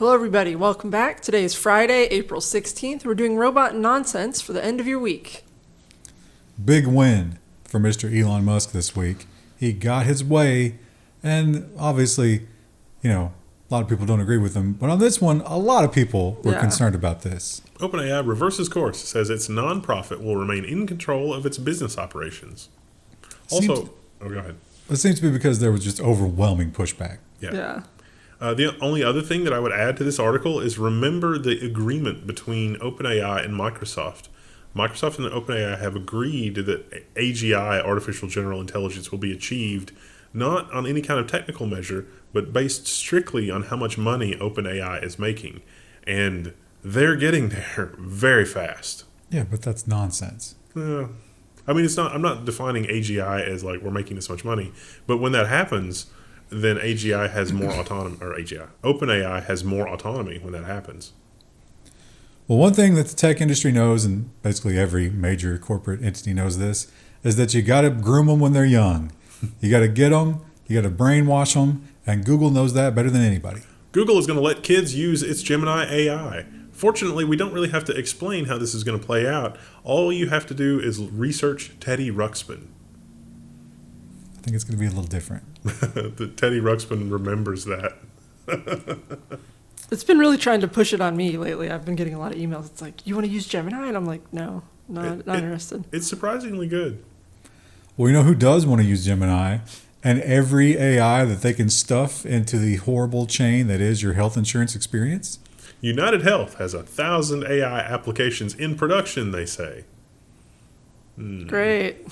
Hello everybody, welcome back. Today is Friday, April 16th. We're doing robot nonsense for the end of your week. Big win for Mr. Elon Musk this week. He got his way, and obviously, a lot of people don't agree with him. But on this one, a lot of people were concerned about this. OpenAI reverses course, says its nonprofit will remain in control of its business operations. Go ahead. It seems to be because there was just overwhelming pushback. Yeah. The only other thing that I would add to this article is remember the agreement between OpenAI and Microsoft. Microsoft and OpenAI have agreed that AGI, artificial general intelligence, will be achieved not on any kind of technical measure, but based strictly on how much money OpenAI is making. And they're getting there very fast. Yeah, but that's nonsense. I'm not defining AGI as like we're making this much money, but when that happens, then AGI has more autonomy, or OpenAI has more autonomy when that happens. Well, one thing that the tech industry knows, and basically every major corporate entity knows this, is that you got to groom them when they're young. You got to get them, you got to brainwash them, and Google knows that better than anybody. Google is going to let kids use its Gemini AI. Fortunately, we don't really have to explain how this is going to play out. All you have to do is research Teddy Ruxpin. I think it's going to be a little different. Teddy Ruxpin remembers that. It's been really trying to push it on me lately. I've been getting a lot of emails. It's like, you want to use Gemini? And I'm like, no, not interested. It's surprisingly good. Well, you know who does want to use Gemini? And every AI that they can stuff into the horrible chain that is your health insurance experience? UnitedHealth has 1,000 AI applications in production, they say. Great.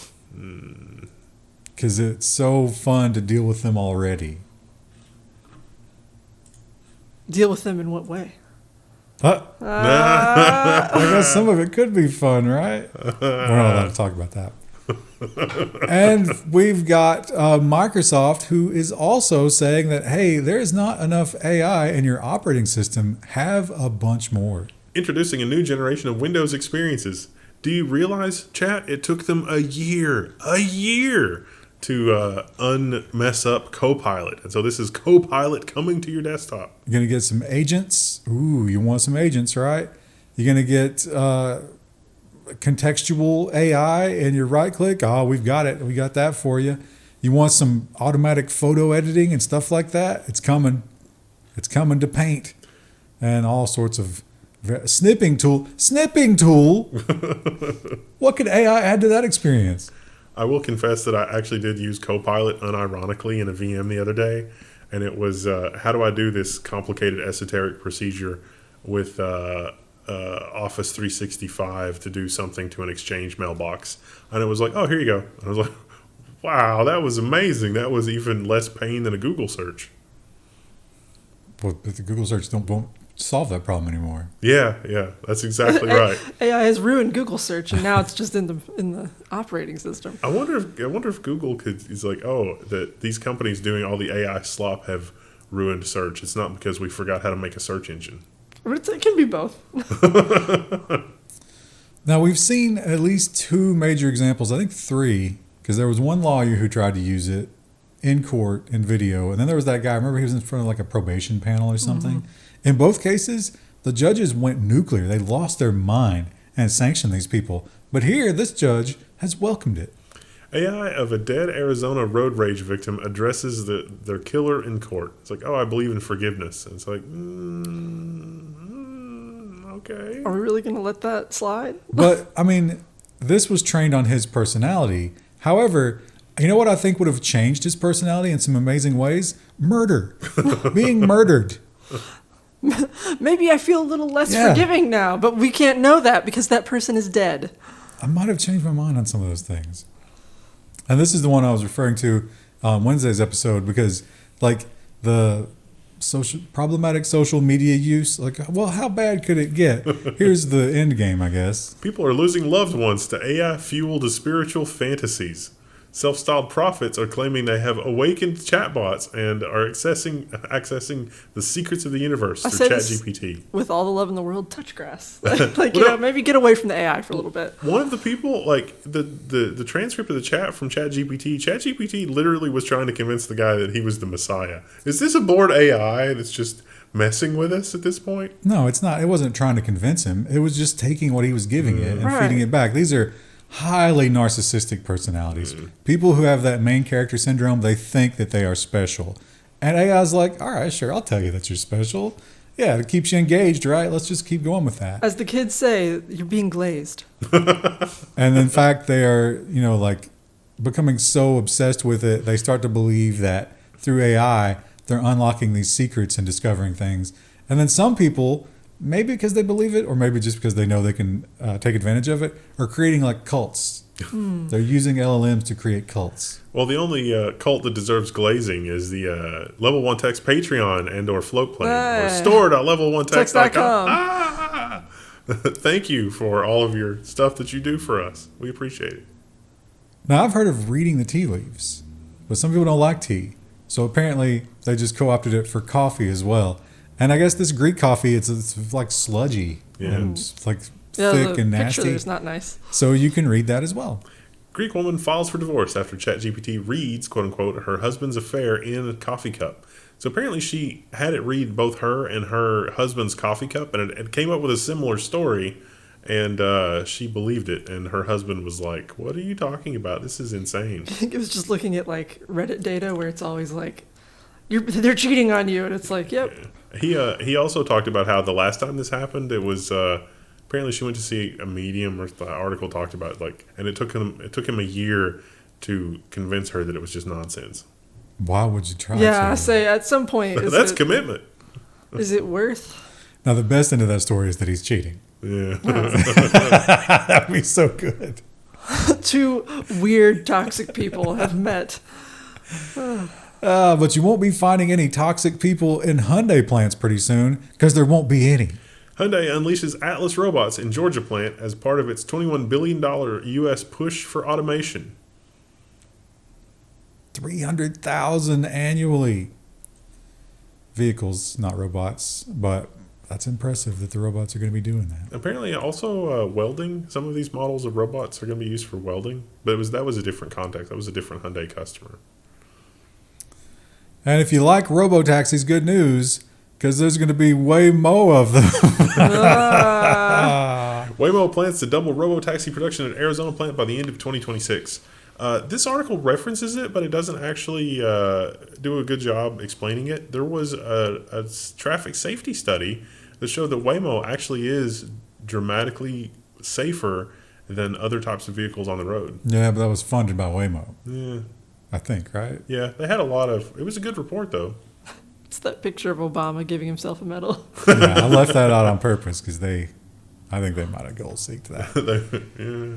Because it's so fun to deal with them already. Deal with them in what way? I guess some of it could be fun, right? We're not allowed to talk about that. And we've got Microsoft, who is also saying that, hey, there's not enough AI in your operating system. Have a bunch more. Introducing a new generation of Windows experiences. Do you realize, chat, it took them a year to unmess up Copilot. And so this is Copilot coming to your desktop. You're going to get some agents. Ooh, you want some agents, right? You're going to get contextual AI and your right click. Oh, we've got it. We got that for you. You want some automatic photo editing and stuff like that? It's coming. It's coming to Paint and all sorts of snipping tool. What could AI add to that experience? I will confess that I actually did use Copilot unironically in a VM the other day. And it was, how do I do this complicated esoteric procedure with Office 365 to do something to an Exchange mailbox? And it was like, oh, here you go. And I was like, wow, that was amazing. That was even less pain than a Google search. Well, but the Google search won't solve that problem anymore. Yeah, that's exactly right. AI has ruined Google search, and now it's just in the operating system. I wonder if Google is like, oh, that these companies doing all the AI slop have ruined search. It's not because we forgot how to make a search engine. It can be both. Now, we've seen at least two major examples, I think three, because there was one lawyer who tried to use it in court, in video, and then there was that guy, remember he was in front of like a probation panel or something? Mm-hmm. In both cases, the judges went nuclear. They lost their mind and sanctioned these people. But here, this judge has welcomed it. AI of a dead Arizona road rage victim addresses their killer in court. It's like, oh, I believe in forgiveness. And it's like, okay. Are we really going to let that slide? But, I mean, this was trained on his personality. However, you know what I think would have changed his personality in some amazing ways? Murder. Being murdered. Maybe I feel a little less forgiving now, but we can't know that because that person is dead. I might have changed my mind on some of those things. And this is the one I was referring to on Wednesday's episode because, like, the problematic social media use, like, well, how bad could it get? Here's the end game, I guess. People are losing loved ones to AI-fueled spiritual fantasies. Self-styled prophets are claiming they have awakened chatbots and are accessing the secrets of the universe through ChatGPT. With all the love in the world, touch grass. Maybe get away from the AI for a little bit. One of the people, like the transcript of the chat from ChatGPT literally was trying to convince the guy that he was the Messiah. Is this a bored AI that's just messing with us at this point. No, it's not. It wasn't trying to convince him. It was just taking what he was giving it and feeding it back. These are highly narcissistic personalities. People who have that main character syndrome, they think that they are special. And AI's like, all right, sure, I'll tell you that you're special. Yeah, it keeps you engaged, right? Let's just keep going with that. As the kids say, you're being glazed. And in fact, they are, like becoming so obsessed with it, they start to believe that through AI, they're unlocking these secrets and discovering things. And then some people, maybe because they believe it, or maybe just because they know they can take advantage of it, are creating like cults. They're using LLMs to create cults. Well, the only cult that deserves glazing is the Level 1 Tech's Patreon and or float plane. Or store.level1text.com. Ah! Thank you for all of your stuff that you do for us. We appreciate it. Now, I've heard of reading the tea leaves, but some people don't like tea. So apparently they just co-opted it for coffee as well. And I guess this Greek coffee, it's like sludgy and it's like thick and nasty. Picture is not nice. So you can read that as well. Greek woman files for divorce after ChatGPT reads, quote unquote, her husband's affair in a coffee cup. So apparently she had it read both her and her husband's coffee cup, and it came up with a similar story, and she believed it. And her husband was like, "What are you talking about? This is insane." I think it was just looking at like Reddit data where it's always like, they're cheating on you, and it's like, yep. He also talked about how the last time this happened, it was apparently she went to see a medium, or the article talked about and it took him a year to convince her that it was just nonsense. Why would you try? Yeah, I say at some point that's commitment. Is it worth? Now the best end of that story is that he's cheating. Yeah, that'd be so good. Two weird toxic people have met. But you won't be finding any toxic people in Hyundai plants pretty soon because there won't be any. Hyundai unleashes Atlas robots in Georgia plant as part of its $21 billion U.S. push for automation. 300,000 annually. Vehicles, not robots, but that's impressive that the robots are going to be doing that. Apparently also welding. Some of these models of robots are going to be used for welding, but that was a different context. That was a different Hyundai customer. And if you like robotaxis, good news, because there's going to be Waymo of them. Waymo plans to double robotaxi production at Arizona plant by the end of 2026. This article references it, but it doesn't actually do a good job explaining it. There was a traffic safety study that showed that Waymo actually is dramatically safer than other types of vehicles on the road. Yeah, but that was funded by Waymo. Yeah. I think, right? Yeah, they had it was a good report, though. It's that picture of Obama giving himself a medal. Yeah, I left that out on purpose because I think they might have goal-seeked that. Yeah.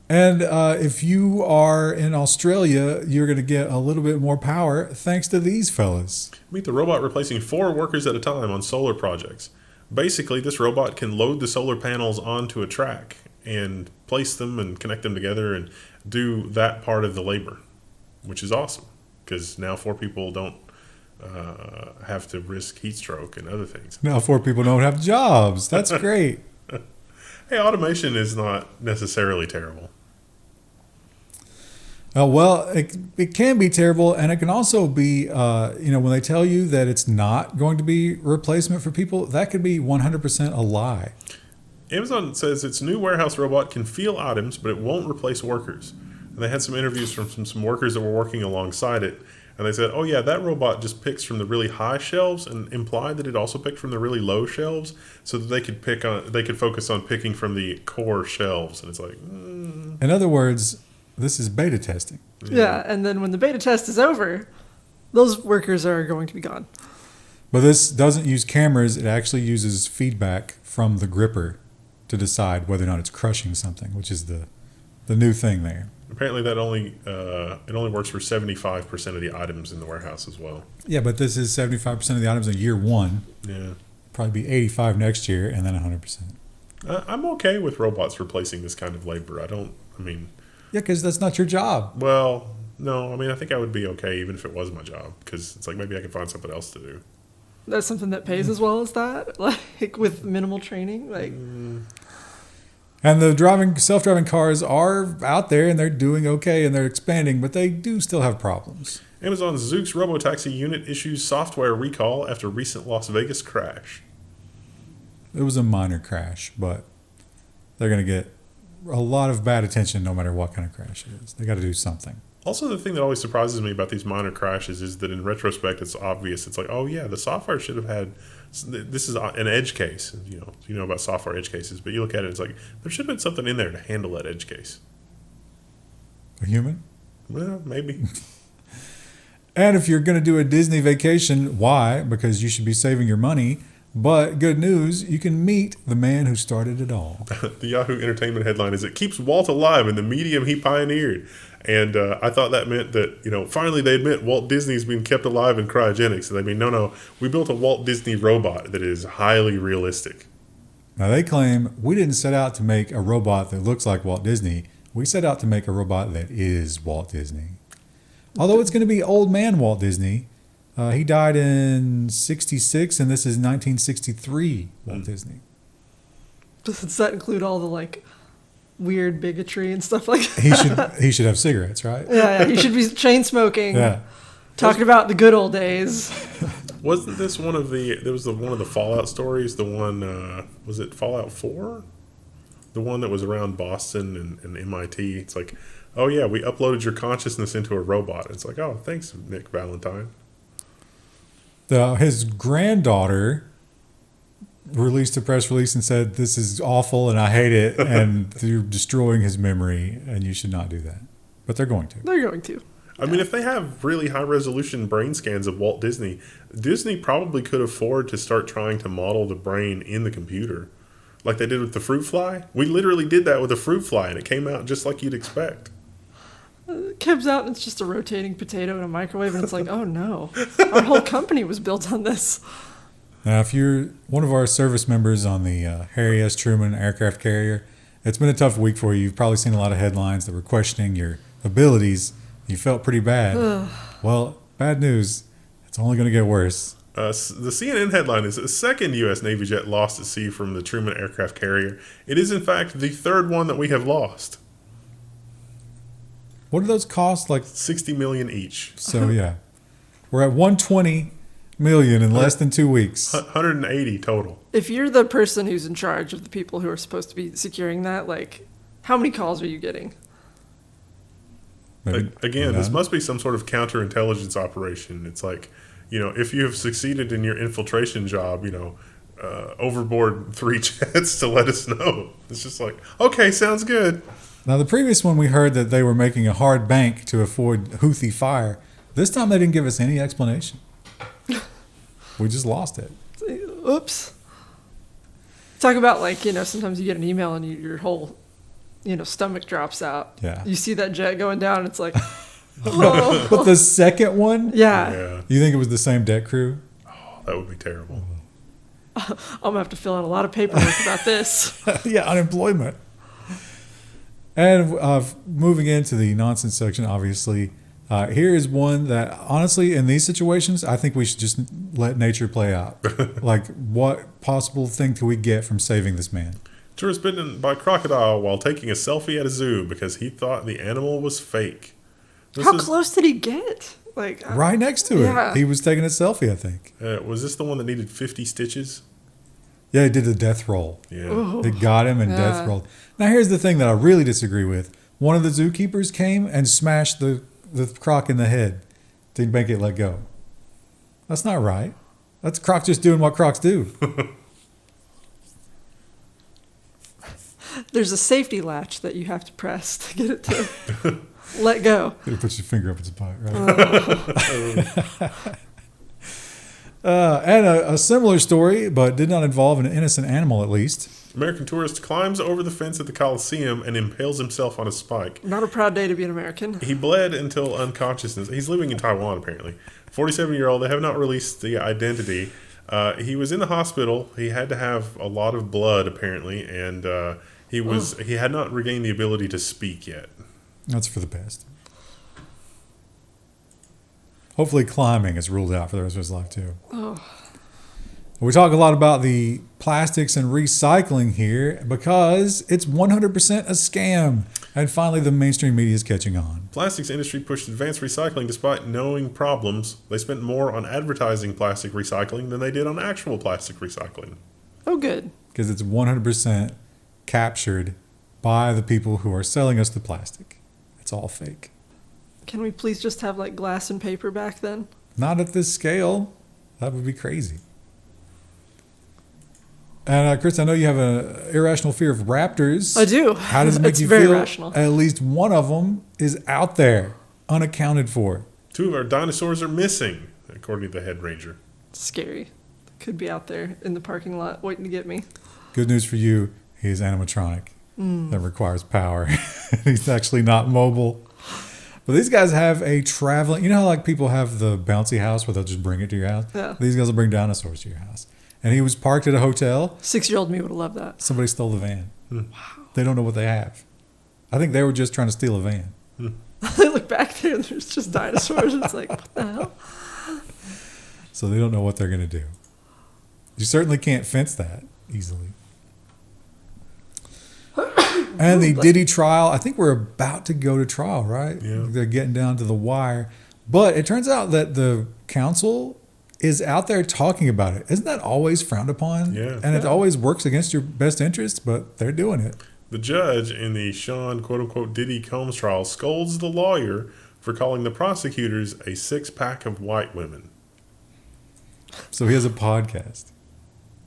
And if you are in Australia, you're going to get a little bit more power thanks to these fellas. Meet the robot replacing 4 workers at a time on solar projects. Basically, this robot can load the solar panels onto a track and place them and connect them together and do that part of the labor, which is awesome because now 4 people don't have to risk heat stroke and other things. Now 4 people don't have jobs. That's great. Hey, automation is not necessarily terrible. Well, it can be terrible, and it can also be, when they tell you that it's not going to be replacement for people, that could be 100% a lie. Amazon says its new warehouse robot can feel items, but it won't replace workers. And they had some interviews from some workers that were working alongside it, and they said, oh yeah, that robot just picks from the really high shelves, and implied that it also picked from the really low shelves, so that they could focus on picking from the core shelves. And it's like, In other words, this is beta testing. Yeah, and then when the beta test is over, those workers are going to be gone. But this doesn't use cameras. It actually uses feedback from the gripper to decide whether or not it's crushing something, which is the new thing there. Apparently that it only works for 75% of the items in the warehouse as well. Yeah, but this is 75% of the items in year 1. Yeah. Probably be 85 next year, and then 100%. I'm okay with robots replacing this kind of labor. Yeah, because that's not your job. Well, no, I think I would be okay even if it was my job, because it's like maybe I can find something else to do. That's something that pays as well as that, like with minimal training, like. And the self-driving cars are out there, and they're doing okay, and they're expanding, but they do still have problems. Amazon's Zoox robotaxi unit issues software recall after recent Las Vegas crash. It was a minor crash, but they're going to get a lot of bad attention no matter what kind of crash it is. They got to do something. Also, the thing that always surprises me about these minor crashes is that in retrospect, it's obvious. It's like, oh yeah, the software should have had. This is an edge case. You know about software edge cases, but you look at it, it's like there should have been something in there to handle that edge case. A human? Well, maybe. And if you're going to do a Disney vacation, why? Because you should be saving your money. But good news, you can meet the man who started it all. The Yahoo Entertainment headline is, "It keeps Walt alive in the medium he pioneered." And I thought that meant that, finally they admit Walt Disney's been kept alive in cryogenics. And they mean, no, we built a Walt Disney robot that is highly realistic. Now they claim we didn't set out to make a robot that looks like Walt Disney. We set out to make a robot that is Walt Disney. Although it's going to be old man Walt Disney. He died in 1966, and this is 1963 Walt Disney. Does that include all the weird bigotry and stuff like that? He should have cigarettes, right? Yeah, he should be chain smoking. Yeah. Talking about the good old days. Wasn't this one of the one of the Fallout stories? The one, was it Fallout 4? The one that was around Boston and MIT. It's like, oh yeah, we uploaded your consciousness into a robot. It's like, oh, thanks, Nick Valentine. His granddaughter released a press release and said, "This is awful and I hate it and you're destroying his memory and you should not do that." But they're going to. They're going to. I mean, if they have really high-resolution brain scans of Walt Disney, Disney probably could afford to start trying to model the brain in the computer, like they did with the fruit fly. We literally did that with a fruit fly, and it came out just like you'd expect. It comes out and it's just a rotating potato in a microwave, and it's like, oh no, our whole company was built on this. Now, if you're one of our service members on the Harry S. Truman aircraft carrier, it's been a tough week for you. You've probably seen a lot of headlines that were questioning your abilities. You felt pretty bad. Well, bad news. It's only going to get worse. The CNN headline is, a second U.S. Navy jet lost at sea from the Truman aircraft carrier. It is, in fact, the third one that we have lost. What do those cost? Like $60 million each. So, yeah. We're at $120 million in less than 2 weeks. 180 total. If you're the person who's in charge of the people who are supposed to be securing that, how many calls are you getting? Again, this must be some sort of counterintelligence operation. It's like, if you have succeeded in your infiltration job, overboard 3 jets to let us know. It's just like, okay, sounds good. Now, the previous one we heard that they were making a hard bank to avoid Houthi fire. This time they didn't give us any explanation. We just lost it. Oops. Talk about sometimes you get an email and your whole, stomach drops out. Yeah. You see that jet going down and it's like, oh. But the second one? Yeah. You think it was the same deck crew? Oh, that would be terrible. I'm going to have to fill out a lot of paperwork about this. Yeah, unemployment. And moving into the nonsense section, obviously, here is one that, honestly, in these situations, I think we should just let nature play out. What possible thing could we get from saving this man? Tourist bitten by crocodile while taking a selfie at a zoo because he thought the animal was fake. How close did he get? Right next to it. He was taking a selfie, I think. Was this the one that needed 50 stitches? Yeah, he did the death roll. Yeah. Ooh. They got him and death rolled. Now, here's the thing that I really disagree with. One of the zookeepers came and smashed the croc in the head to make it let go. That's not right. That's croc just doing what crocs do. There's a safety latch that you have to press to get it to let go. You put your finger up its butt, right? And a similar story, but did not involve an innocent animal, at least. American tourist climbs over the fence at the Colosseum and impales himself on a spike. Not a proud day to be an American. He bled until unconsciousness. He's living in Taiwan, apparently. 47-year-old. They have not released the identity. He was in the hospital. He had to have a lot of blood, apparently, and he had not regained the ability to speak yet. That's for the best. Hopefully climbing is ruled out for the rest of his life, too. Oh. We talk a lot about the plastics and recycling here because it's 100% a scam. And finally, the mainstream media is catching on. Plastics industry pushed advanced recycling despite knowing problems. They spent more on advertising plastic recycling than they did on actual plastic recycling. Oh, good. Because it's 100% captured by the people who are selling us the plastic. It's all fake. Can we please just have like glass and paper back then? Not at this scale. That would be crazy. And Chris, I know you have an irrational fear of raptors. I do. How does it make It's you very feel? rational. At least one of them is out there, unaccounted for. 2 of our dinosaurs are missing, according to the head ranger. Scary. Could be out there in the parking lot waiting to get me. Good news for you, he's animatronic. That requires power. He's actually not mobile. But these guys have a traveling, you know how like people have the bouncy house where they'll just bring it to your house? Yeah. These guys will bring dinosaurs to your house. And he was parked at a hotel. 6-year-old me would have loved that. Somebody stole the van. Wow. They don't know what they have. I think they were just trying to steal a van. I look back there and there's just dinosaurs. It's like, what the hell? So they don't know what they're going to do. You certainly can't fence that easily. And the Diddy trial, I think we're about to go to trial, right? Yeah. They're getting down to the wire. But it turns out that the council is out there talking about it. Isn't that always frowned upon? Yeah. And it always works against your best interests, but they're doing it. The judge in the Sean quote-unquote Diddy Combs trial scolds the lawyer for calling the prosecutors a 6-pack of white women. So he has a podcast.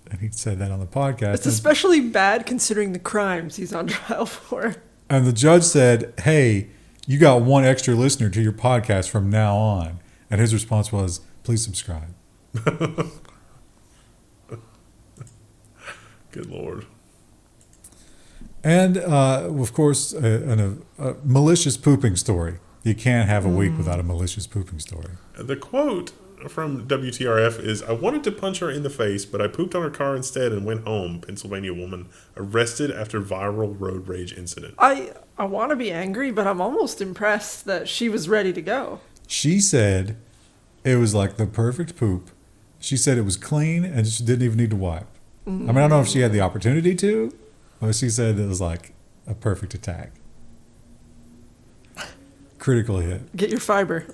And he said that on the podcast. It's especially bad considering the crimes he's on trial for. And the judge said, hey, you got one extra listener to your podcast from now on. And his response was, please subscribe. Good Lord. And, of course, a malicious pooping story. You can't have a week without a malicious pooping story. The quote from WTRF is, I wanted to punch her in the face, but I pooped on her car instead and went home. Pennsylvania woman arrested after viral road rage incident. I want to be angry, but I'm almost impressed that she was ready to go. She said it was like the perfect poop. She said it was clean and she didn't even need to wipe. I mean, I don't know if she had the opportunity to, but she said it was like a perfect attack. Critical hit. Get your fiber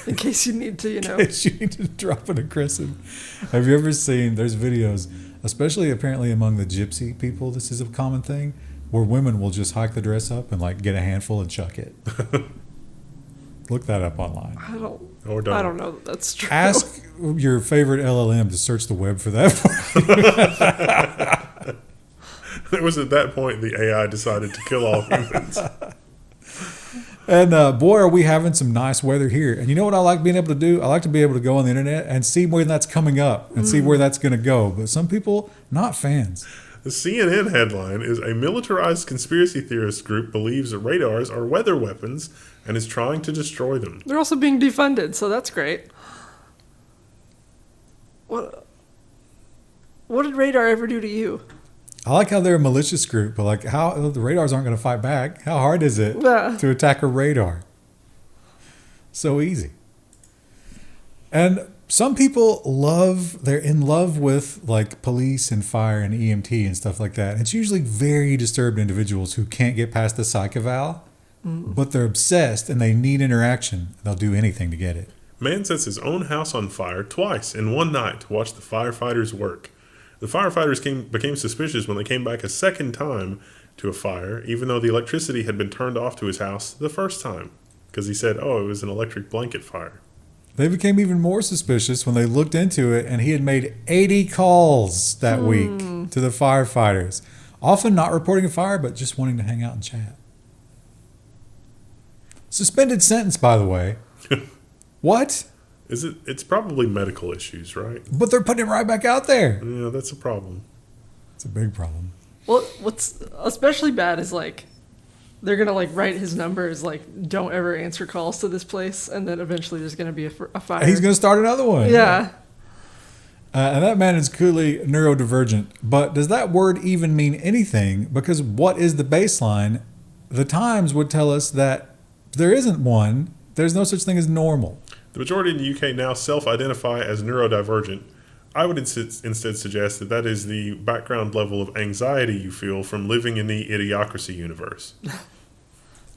in case you need to, In case you need to drop an aggressive. Have you ever seen, there's videos, especially apparently among the gypsy people, this is a common thing, where women will just hike the dress up and like get a handful and chuck it. Look that up online. I don't Don't. know that that's true. Ask your favorite LLM to search the web for that. It was at that point the AI decided to kill all humans. And boy, are we having some nice weather here. And you know what I like being able to do? I like to be able to go on the internet and see where that's coming up and see where that's going to go. But some people, not fans. The CNN headline is, a militarized conspiracy theorist group believes that radars are weather weapons and is trying to destroy them. They're also being defunded, so that's great. What did radar ever do to you? I like how they're a malicious group, but like how the radars aren't going to fight back. How hard is it to attack a radar? So easy. And some people they're in love with like police and fire and EMT and stuff like that. It's usually very disturbed individuals who can't get past the psych eval, but they're obsessed and they need interaction. They'll do anything to get it. Man sets his own house on fire twice in one night to watch the firefighters work. The firefighters became suspicious when they came back a second time to a fire, even though the electricity had been turned off to his house the first time, because he said, it was an electric blanket fire. They became even more suspicious when they looked into it, and he had made 80 calls that week to the firefighters, often not reporting a fire, but just wanting to hang out and chat. Suspended sentence, by the way. What? It's probably medical issues, right? But they're putting him right back out there. Yeah, that's a problem. It's a big problem. Well, what's especially bad is like they're gonna like write his numbers like don't ever answer calls to this place, and then eventually there's gonna be a fire. He's going to start another one. Yeah. And that man is clearly neurodivergent. But does that word even mean anything? Because what is the baseline? The Times would tell us that there isn't one. There's no such thing as normal. The majority in the UK now self-identify as neurodivergent. I would instead suggest that is the background level of anxiety you feel from living in the Idiocracy universe.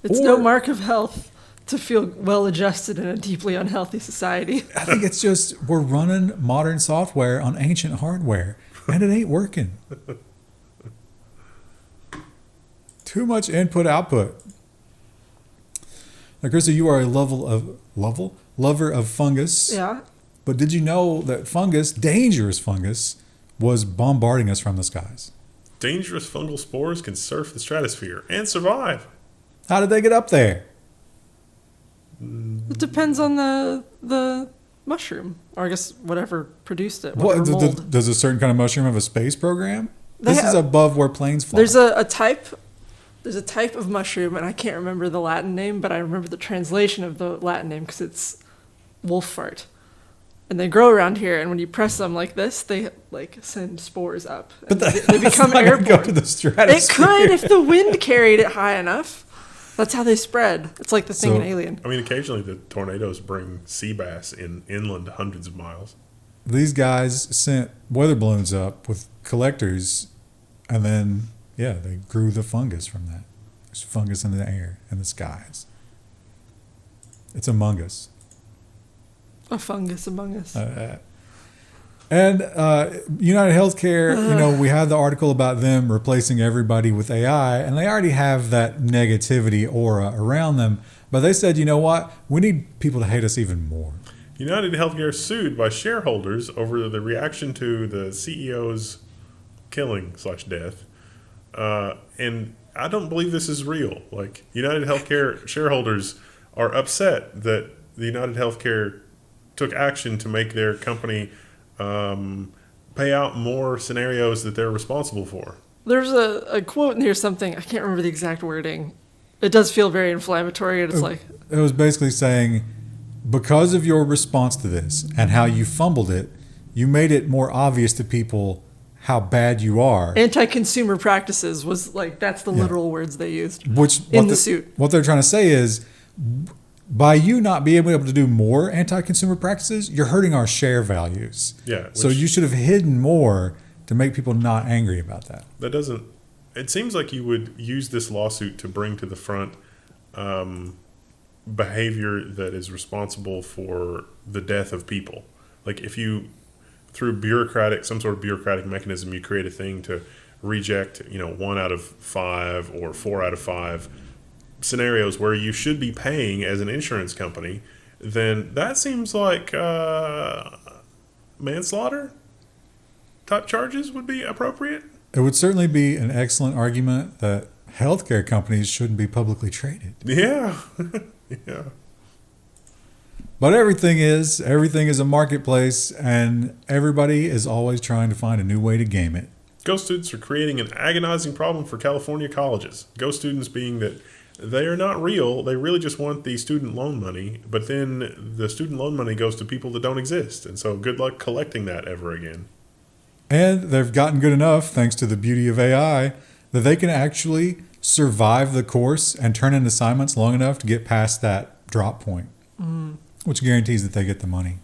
It's no mark of health to feel well adjusted in a deeply unhealthy society. I think it's just we're running modern software on ancient hardware, and it ain't working. Too much input output. Now, Krista, you are a lover of fungus. Yeah. But did you know that fungus, dangerous fungus, was bombarding us from the skies? Dangerous fungal spores can surf the stratosphere and survive. How did they get up there? It depends on the mushroom, or I guess whatever produced it. What, Whatever mold. does a certain kind of mushroom have a space program? They This is have- above where planes fly. There's a type. There's a type of mushroom, and I can't remember the Latin name, but I remember the translation of the Latin name because it's wolf fart. And they grow around here, and when you press them like this, they like send spores up. And they become not gonna go airborne. to the It stratosphere. could if the wind carried it high enough. That's how they spread. It's like the thing So- in Alien. I mean, occasionally the tornadoes bring sea bass inland hundreds of miles. These guys sent weather balloons up with collectors, and then, yeah, they grew the fungus from that. There's fungus in the air, in the skies. It's among us. A fungus among us. And United Healthcare, we had the article about them replacing everybody with AI, and they already have that negativity aura around them. But they said, you know what? We need people to hate us even more. UnitedHealthcare sued by shareholders over the reaction to the CEO's killing/death. And I don't believe this is real. Like, UnitedHealthcare shareholders are upset that the UnitedHealthcare took action to make their company pay out more scenarios that they're responsible for. There's a quote in here, something, I can't remember the exact wording. It does feel very inflammatory, and it's like... It was basically saying, because of your response to this and how you fumbled it, you made it more obvious to people how bad you are. Anti-consumer practices was like, that's the literal words they used. Which in the suit. What they're trying to say is, by you not being able to do more anti-consumer practices, you're hurting our share values. Yeah. So you should have hidden more to make people not angry about that. That doesn't. It seems like you would use this lawsuit to bring to the front behavior that is responsible for the death of people. Like, if you, through some sort of bureaucratic mechanism, you create a thing to reject, 1 out of 5 or 4 out of 5 scenarios where you should be paying as an insurance company, then that seems like manslaughter type charges would be appropriate. It would certainly be an excellent argument that healthcare companies shouldn't be publicly traded. Yeah. Yeah. But everything is a marketplace, and everybody is always trying to find a new way to game it. Ghost students are creating an agonizing problem for California colleges. Ghost students being that they are not real. They really just want the student loan money, but then the student loan money goes to people that don't exist. And so good luck collecting that ever again. And they've gotten good enough, thanks to the beauty of AI, that they can actually survive the course and turn in assignments long enough to get past that drop point, which guarantees that they get the money.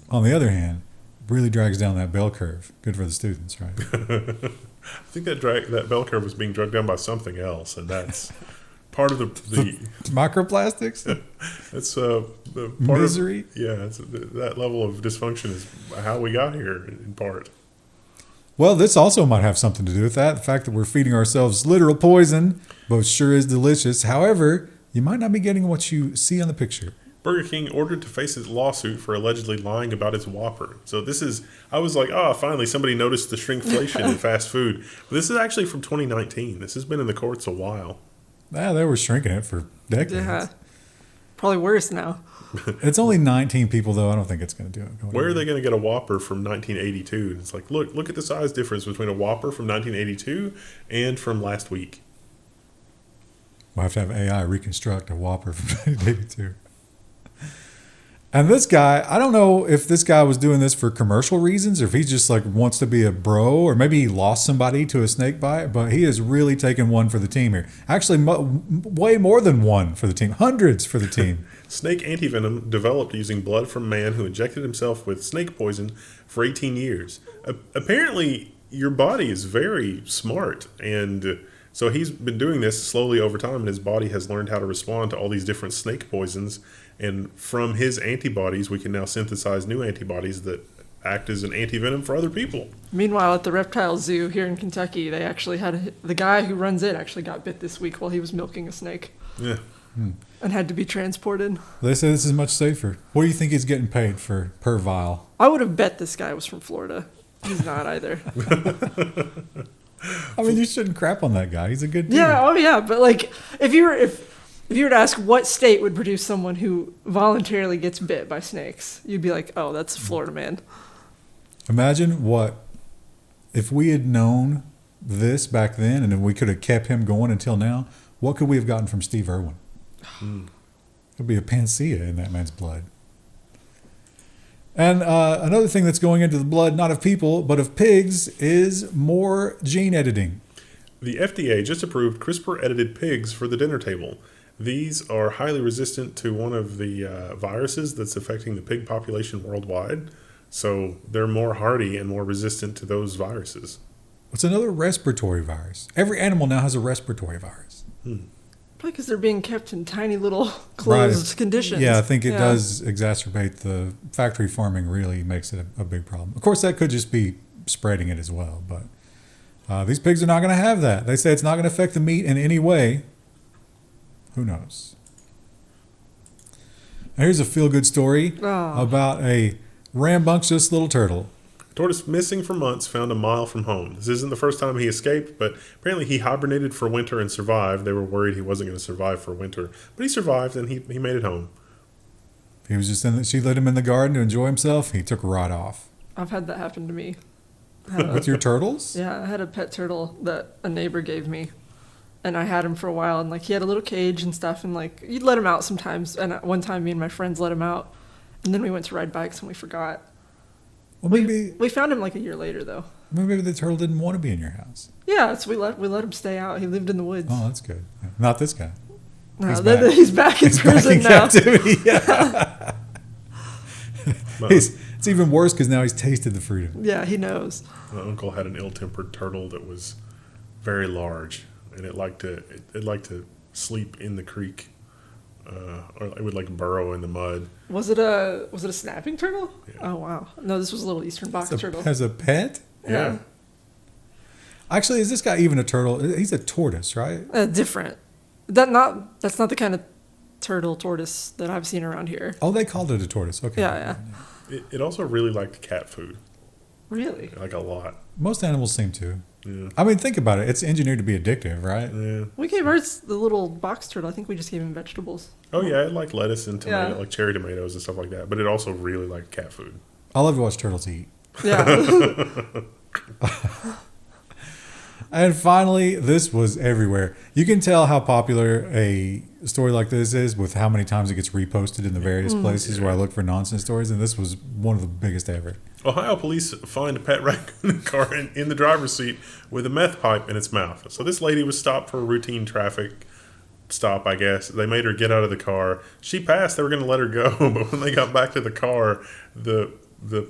On the other hand, really drags down that bell curve. Good for the students, right? I think that bell curve was being dragged down by something else, and that's part of the Microplastics? that's the part Misery? That level of dysfunction is how we got here in part. Well, this also might have something to do with that. The fact that we're feeding ourselves literal poison, but it sure is delicious. However, you might not be getting what you see on the picture. Burger King ordered to face its lawsuit for allegedly lying about its Whopper. So I was like, finally somebody noticed the shrinkflation in fast food. But this is actually from 2019. This has been in the courts a while. They were shrinking it for decades. Yeah. Probably worse now. It's only 19 people, though. I don't think it's going to do it. Where are they going to get a Whopper from 1982? It's like, look at the size difference between a Whopper from 1982 and from last week. We'll have to have AI reconstruct a Whopper from 1982. And this guy, I don't know if this guy was doing this for commercial reasons or if he just wants to be a bro, or maybe he lost somebody to a snake bite, but he has really taken one for the team here. Actually, way more than one for the team. Hundreds for the team. Snake antivenom developed using blood from man who injected himself with snake poison for 18 years. Apparently, your body is very smart, and so he's been doing this slowly over time, and his body has learned how to respond to all these different snake poisons. And from his antibodies, we can now synthesize new antibodies that act as an anti-venom for other people. Meanwhile, at the reptile zoo here in Kentucky, they actually had the guy who runs it actually got bit this week while he was milking a snake. Yeah. And had to be transported. They say this is much safer. What do you think he's getting paid for per vial? I would have bet this guy was from Florida. He's not either. I mean, you shouldn't crap on that guy. He's a good dude. Yeah, oh yeah, but like if you were to ask what state would produce someone who voluntarily gets bit by snakes, you'd be like, "Oh, that's Florida man." Imagine if we had known this back then, and if we could have kept him going until now. What could we have gotten from Steve Irwin? There'd be a panacea in that man's blood. And another thing that's going into the blood, not of people, but of pigs, is more gene editing. The FDA just approved CRISPR-edited pigs for the dinner table. These are highly resistant to one of the viruses that's affecting the pig population worldwide. So they're more hardy and more resistant to those viruses. What's another respiratory virus? Every animal now has a respiratory virus. Probably because they're being kept in tiny little closed conditions. Yeah, I think it does exacerbate the factory farming. Really makes it a big problem. Of course, that could just be spreading it as well. But these pigs are not going to have that. They say it's not going to affect the meat in any way. Who knows? Now here's a feel-good story about a rambunctious little turtle. Tortoise missing for months, found a mile from home. This isn't the first time he escaped, but apparently he hibernated for winter and survived. They were worried he wasn't going to survive for winter, but he survived and he made it home. He was just she let him in the garden to enjoy himself. He took right off. I've had that happen to me. With your turtles? Yeah, I had a pet turtle that a neighbor gave me, and I had him for a while. And like he had a little cage and stuff, and like you'd let him out sometimes. And one time, me and my friends let him out, and then we went to ride bikes and we forgot. Well, maybe we found him like a year later, though. Maybe the turtle didn't want to be in your house. Yeah, so we let him stay out. He lived in the woods. Oh, that's good. Not this guy. No, he's back in prison now. Captivity. Yeah. It's even worse because now he's tasted the freedom. Yeah, he knows. My uncle had an ill-tempered turtle that was very large, and it liked to sleep in the creek. Or it would like burrow in the mud. Was it a snapping turtle? Yeah. Oh wow! No, this was a little eastern box turtle. As a pet? Yeah. Actually, is this guy even a turtle? He's a tortoise, right? Different. That's not the kind of tortoise that I've seen around here. Oh, they called it a tortoise. Okay. Yeah. It also really liked cat food. Really? Like a lot. Most animals seem to. Yeah. I mean, think about it. It's engineered to be addictive, right? Yeah. We gave ours the little box turtle. I think we just gave him vegetables. Oh yeah, it liked lettuce and tomato, Yeah. like cherry tomatoes and stuff like that. But it also really liked cat food. I love to watch turtles eat. Yeah. And finally, this was everywhere. You can tell how popular a story like this is with how many times it gets reposted in the various places where I look for nonsense stories, and this was one of the biggest ever. Ohio police find a pet raccoon car in the driver's seat with a meth pipe in its mouth. So this lady was stopped for a routine traffic stop, I guess. They made her get out of the car. She passed. They were going to let her go, but when they got back to the car, the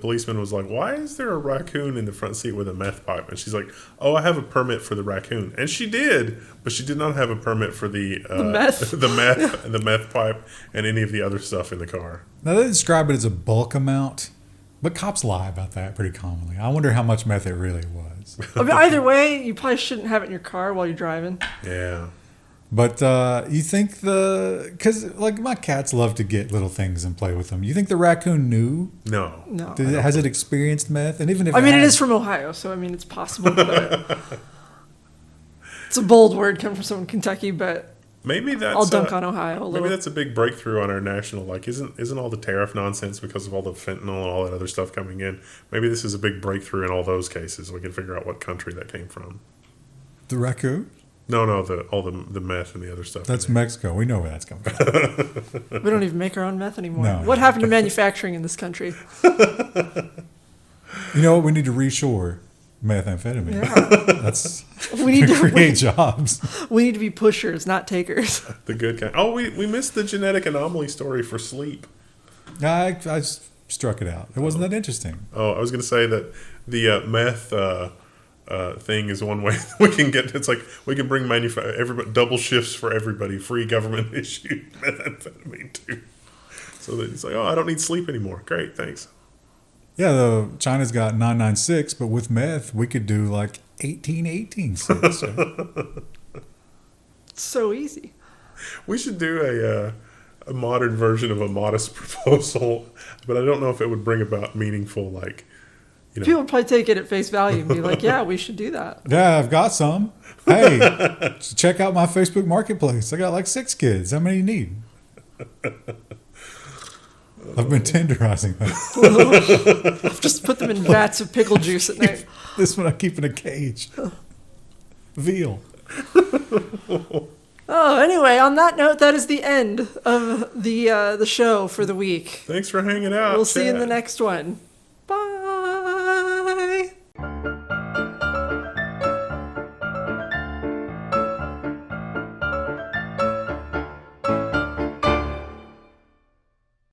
policeman was like, "Why is there a raccoon in the front seat with a meth pipe?" And she's like, "Oh, I have a permit for the raccoon." And she did, but she did not have a permit for the meth. the meth, and the meth pipe, and any of the other stuff in the car. Now, they describe it as a bulk amount, but cops lie about that pretty commonly. I wonder how much meth it really was. I mean, either way, you probably shouldn't have it in your car while you're driving. Yeah. But you think because like my cats love to get little things and play with them. You think the raccoon knew? No. Has it experienced meth? And even if it is from Ohio, so I mean it's possible. But it's a bold word coming from someone in Kentucky, but maybe that's I'll dunk on Ohio a little. Maybe that's a big breakthrough on our national. Like, isn't all the tariff nonsense because of all the fentanyl and all that other stuff coming in? Maybe this is a big breakthrough in all those cases. We can figure out what country that came from. The raccoon? No, all the meth and the other stuff. That's Mexico. We know where that's coming from. We don't even make our own meth anymore. No. What happened to manufacturing in this country? You know what? We need to reshore methamphetamine. Yeah. That's We need to create jobs. We need to be pushers, not takers. The good kind. Oh, we missed the genetic anomaly story for sleep. I struck it out. It wasn't that interesting. Oh, I was going to say that the meth thing is one way we can get. It's like we can bring everybody double shifts for everybody, free government issued methamphetamine too. So that it's like, oh, I don't need sleep anymore. Great, thanks. Yeah, China's got 996, but with meth, we could do like 1818. It's so easy. We should do a modern version of a modest proposal, but I don't know if it would bring about meaningful, like, People would probably take it at face value and be like, yeah, we should do that. Yeah, I've got some. Hey, check out my Facebook Marketplace. I got like 6 kids. How many you need? I've been tenderizing them. I've just put them in vats of pickle juice at night. This one I keep in a cage. Veal. Oh, anyway, on that note, that is the end of the show for the week. Thanks for hanging out. We'll see you in the next one.